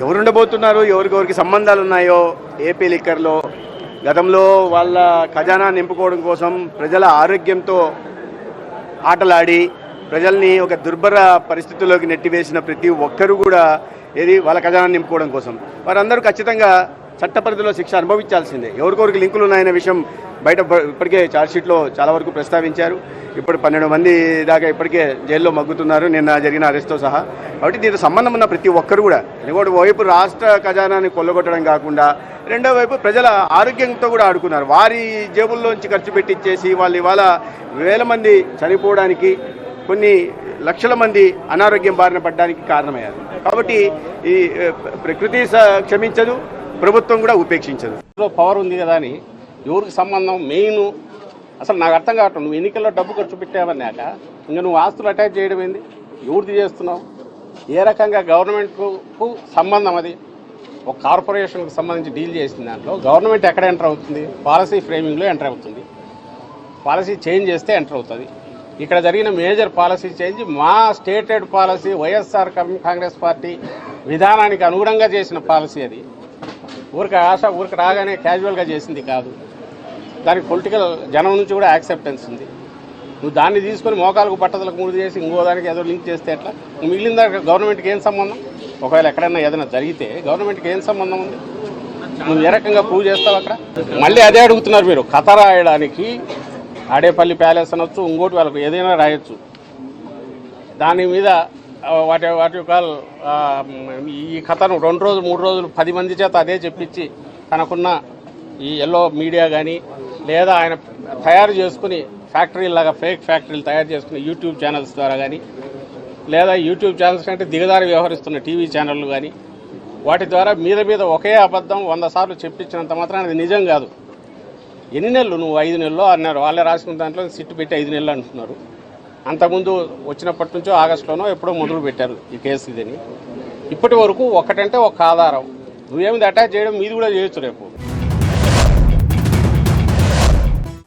ఎవరుండబోతున్నారు, ఎవరికెవరికి సంబంధాలు ఉన్నాయో ఏపీ లిక్కర్లో గతంలో వాళ్ళ ఖజానా నింపుకోవడం కోసం ప్రజల ఆరోగ్యంతో ఆటలాడి ప్రజల్ని ఒక దుర్భర పరిస్థితుల్లోకి నెట్టివేసిన ప్రతి ఒక్కరూ కూడా వాళ్ళ ఖజానా నింపుకోవడం కోసం వారందరూ ఖచ్చితంగా చట్ట పరిధిలో శిక్ష అనుభవించాల్సిందే. ఎవరికొరికి లింకులు ఉన్నాయనే విషయం బయట ఇప్పటికే ఛార్జ్షీట్లో చాలా వరకు ప్రస్తావించారు. ఇప్పుడు 12 మంది దాకా ఇప్పటికే జైల్లో మగ్గుతున్నారు నిన్న జరిగిన అరెస్ట్తో సహా. కాబట్టి దీనికి సంబంధం ఉన్న ప్రతి ఒక్కరు కూడా ఇంకోటి వైపు రాష్ట్ర ఖజానాన్ని కొల్లగొట్టడం కాకుండా రెండో వైపు ప్రజల ఆరోగ్యంతో కూడా ఆడుకున్నారు. వారి జేబుల్లోంచి ఖర్చు పెట్టించేసి వాళ్ళు ఇవాళ వేల మంది చనిపోవడానికి, కొన్ని లక్షల మంది అనారోగ్యం బారిన పడడానికి కారణమయ్యారు. కాబట్టి ఈ ప్రకృతి క్షమించదు, ప్రభుత్వం కూడా ఉపేక్షించదు. పవర్ ఉంది కదా అని ఎవరికి సంబంధం మెయిన్ అసలు నాకు అర్థం కావట్లేదు. నువ్వు ఎన్నికల్లో డబ్బు ఖర్చు పెట్టావన్నాక ఇంకా నువ్వు ఆస్తులు అటాచ్ చేయడం ఏంది? ఎవరిది చేస్తున్నావు? ఏ రకంగా గవర్నమెంట్కు సంబంధం అది? ఒక కార్పొరేషన్కు సంబంధించి డీల్ చేసిన దాంట్లో గవర్నమెంట్ ఎక్కడ ఎంటర్ అవుతుంది? పాలసీ ఫ్రేమింగ్లో ఎంటర్ అవుతుంది. పాలసీ చేంజ్ చేస్తే ఎంటర్ అవుతుంది. ఇక్కడ జరిగిన మేజర్ పాలసీ చేంజ్ మా stated policy, YSR Congress party విధానానికి అనుగుణంగా చేసిన పాలసీ. అది ఊరికి రాగానే క్యాజువల్గా చేసింది కాదు. దానికి పొలిటికల్ జనం నుంచి కూడా యాక్సెప్టెన్స్ ఉంది. నువ్వు దాన్ని తీసుకొని మోకాలకు బట్టలకు మూడు చేసి ఇంకో దానికి ఏదో లింక్ చేస్తే ఎట్లా? మిగిలిన దానికి గవర్నమెంట్కి ఏం సంబంధం? ఒకవేళ ఎక్కడైనా ఏదైనా జరిగితే గవర్నమెంట్కి ఏం సంబంధం ఉంది? నువ్వు ఏ రకంగా ప్రూవ్ చేస్తావు అక్కడ? మళ్ళీ అదే అడుగుతున్నారు మీరు. కథ రాయడానికి ఆడేపల్లి ప్యాలెస్ అనొచ్చు, ఇంకోటి వాళ్ళకు ఏదైనా రాయొచ్చు. దాని మీద వాటి కాల్ ఈ కథను 2 రోజులు 3 రోజులు 10 మంది చేత అదే చెప్పించి తనకున్న ఈ ఎల్లో మీడియా కానీ లేదా ఆయన తయారు చేసుకుని ఫ్యాక్టరీలాగా ఫేక్ ఫ్యాక్టరీలు తయారు చేసుకుని యూట్యూబ్ ఛానల్స్ ద్వారా కానీ లేదా యూట్యూబ్ ఛానల్స్ కంటే దిగదారి వ్యవహరిస్తున్న టీవీ ఛానళ్ళు కానీ వాటి ద్వారా మీద ఒకే అబద్ధం 100 సార్లు చెప్పించినంత మాత్రాన అది నిజం కాదు. ఎన్ని నెలలు? నువ్వు 5 నెలలు అన్నారు. వాళ్ళే రాసుకున్న దాంట్లో సిట్టు పెట్టి 5 నెలలు అంటున్నారు. అంతకుముందు వచ్చినప్పటి నుంచో ఆగస్టులోనో ఎప్పుడో మొదలు పెట్టారు ఈ కేసు. ఇదని ఇప్పటి వరకు ఒకటంటే ఒక ఆధారం. నువ్వేమిది అటాచ్ చేయడం మీది కూడా చేయొచ్చు రేపు.